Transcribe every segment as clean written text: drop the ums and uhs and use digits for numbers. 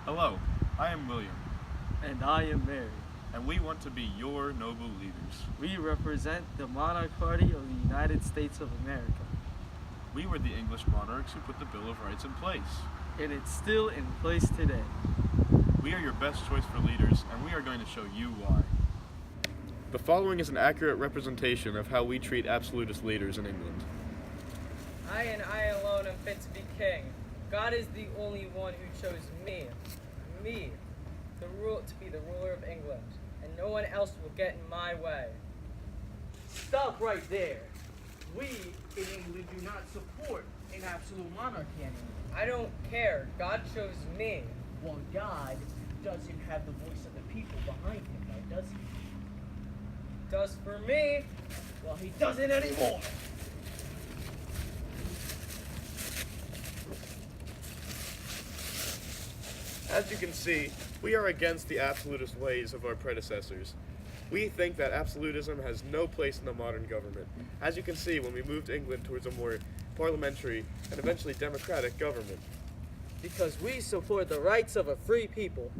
Hello, I am William, And I am Mary. and we want to be your noble leaders. We represent the Monarch Party of the United States of America, We were the English monarchs who put the Bill of Rights in place. and it's still in place today. We are your best choice for leaders, and we are going to show you why. The following is an accurate representation of how we treat absolutist leaders in England. I and I alone am fit to be king. God is the only one who chose me, to be the ruler of England, and no one else will get in my way. Stop right there. We in England do not support an absolute monarchy anymore. I don't care. God chose me. Well, God doesn't have the voice of the people behind him, now does he? Does for me. Well, he doesn't anymore. As you can see, we are against the absolutist ways of our predecessors. We think that absolutism has no place in the modern government. As you can see, when we moved England towards a more parliamentary and eventually democratic government. Because we support the rights of a free people.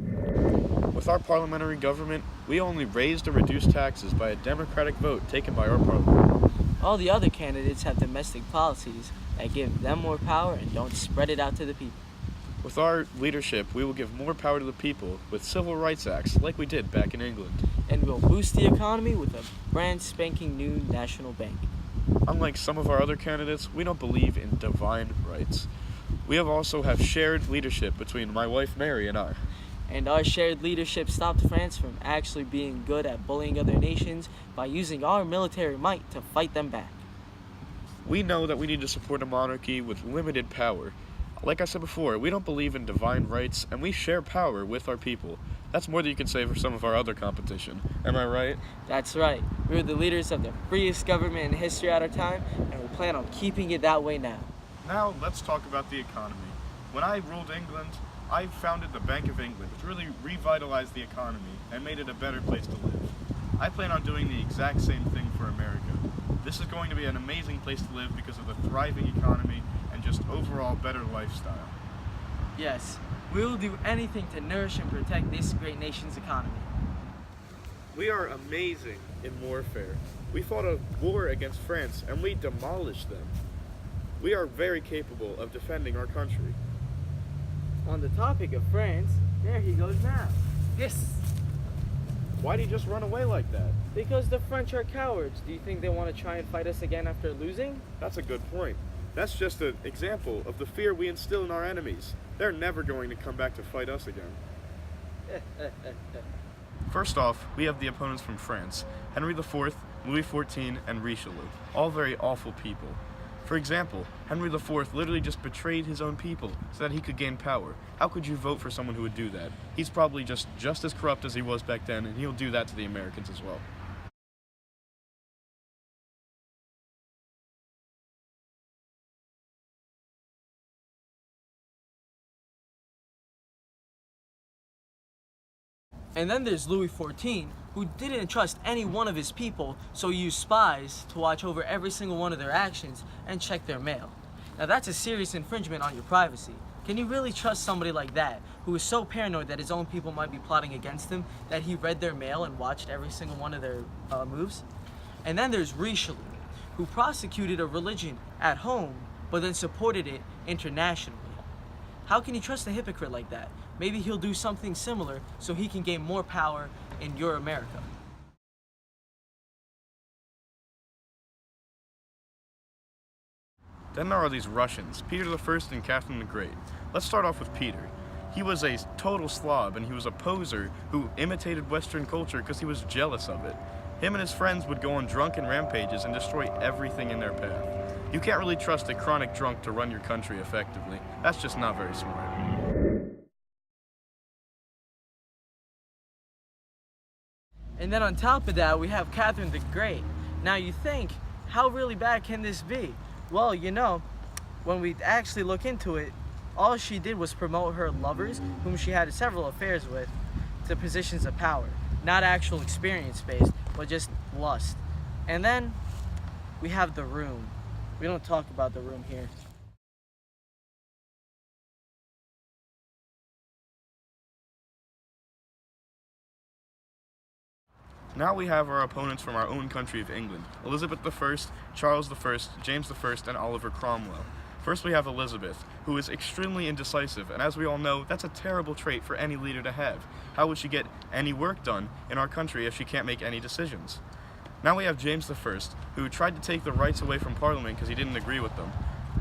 With our parliamentary government, we only raised or reduced taxes by a democratic vote taken by our parliament. All the other candidates have domestic policies that give them more power and don't spread it out to the people. With our leadership, we will give more power to the people with civil rights acts like we did back in England. And we'll boost the economy with a brand spanking new national bank. Unlike some of our other candidates, we don't believe in divine rights. We also have shared leadership between my wife Mary and I. And our shared leadership stopped France from actually being good at bullying other nations by using our military might to fight them back. We know that we need to support a monarchy with limited power. Like I said before, we don't believe in divine rights, and we share power with our people. That's more than you can say for some of our other competition. Am I right? That's right. We're the leaders of the freest government in history at our time, and we plan on keeping it that way now. Now, let's talk about the economy. When I ruled England, I founded the Bank of England, which really revitalized the economy and made it a better place to live. I plan on doing the exact same thing for America. This is going to be an amazing place to live because of the thriving economy and just overall better lifestyle. Yes, we will do anything to nourish and protect this great nation's economy. We are amazing in warfare. We fought a war against France and we demolished them. We are very capable of defending our country. On the topic of France, there he goes now. Yes. Why'd he just run away like that? Because the French are cowards. Do you think they want to try and fight us again after losing? That's a good point. That's just an example of the fear we instill in our enemies. They're never going to come back to fight us again. First off, we have the opponents from France, Henry IV, Louis XIV, and Richelieu, all very awful people. For example, Henry IV literally just betrayed his own people so that he could gain power. How could you vote for someone who would do that? He's probably just as corrupt as he was back then, and he'll do that to the Americans as well. And then there's Louis XIV, who didn't trust any one of his people, so he used spies to watch over every single one of their actions and check their mail. Now that's a serious infringement on your privacy. Can you really trust somebody like that, who is so paranoid that his own people might be plotting against him, that he read their mail and watched every single one of their moves? And then there's Richelieu, who prosecuted a religion at home, but then supported it internationally. How can you trust a hypocrite like that? Maybe he'll do something similar so he can gain more power in your America. Then there are these Russians, Peter I and Catherine the Great. Let's start off with Peter. He was a total slob and he was a poser who imitated Western culture because he was jealous of it. Him and his friends would go on drunken rampages and destroy everything in their path. You can't really trust a chronic drunk to run your country effectively. That's just not very smart. And then on top of that, we have Catherine the Great. Now you think, how really bad can this be? Well, you know, when we actually look into it, all she did was promote her lovers, whom she had several affairs with, to positions of power. Not actual experience-based, but just lust. And then we have The Room. We don't talk about The Room here. Now we have our opponents from our own country of England, Elizabeth I, Charles I, James I, and Oliver Cromwell. First we have Elizabeth, who is extremely indecisive, and as we all know, that's a terrible trait for any leader to have. How would she get any work done in our country if she can't make any decisions? Now we have James I, who tried to take the rights away from Parliament because he didn't agree with them.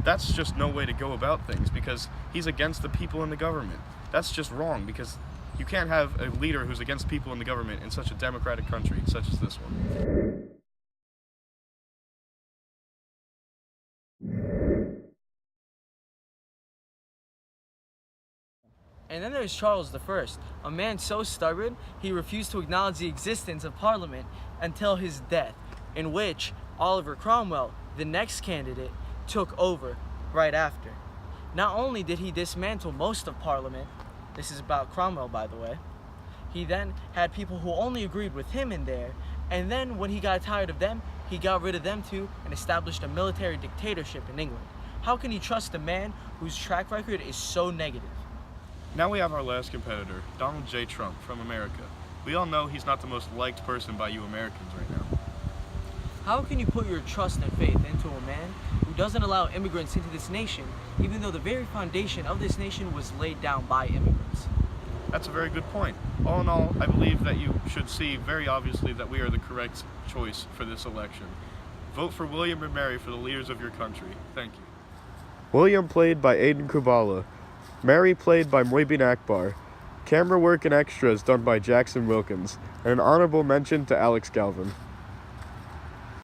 That's just no way to go about things because he's against the people in the government. That's just wrong because you can't have a leader who's against people in the government in such a democratic country such as this one. And then there's Charles I, a man so stubborn he refused to acknowledge the existence of Parliament until his death, in which Oliver Cromwell, the next candidate, took over right after. Not only did he dismantle most of Parliament, this is about Cromwell by the way, he then had people who only agreed with him in there, and then when he got tired of them, he got rid of them too and established a military dictatorship in England. How can you trust a man whose track record is so negative? Now we have our last competitor, Donald J. Trump from America. We all know he's not the most liked person by you Americans right now. How can you put your trust and faith into a man who doesn't allow immigrants into this nation, even though the very foundation of this nation was laid down by immigrants? That's a very good point. All in all, I believe that you should see very obviously that we are the correct choice for this election. Vote for William and Mary for the leaders of your country. Thank you. William played by Aiden Kubala. Mary played by Muhibin Akbar. Camera work and extras done by Jackson Wilkins. And an honorable mention to Alex Galvin.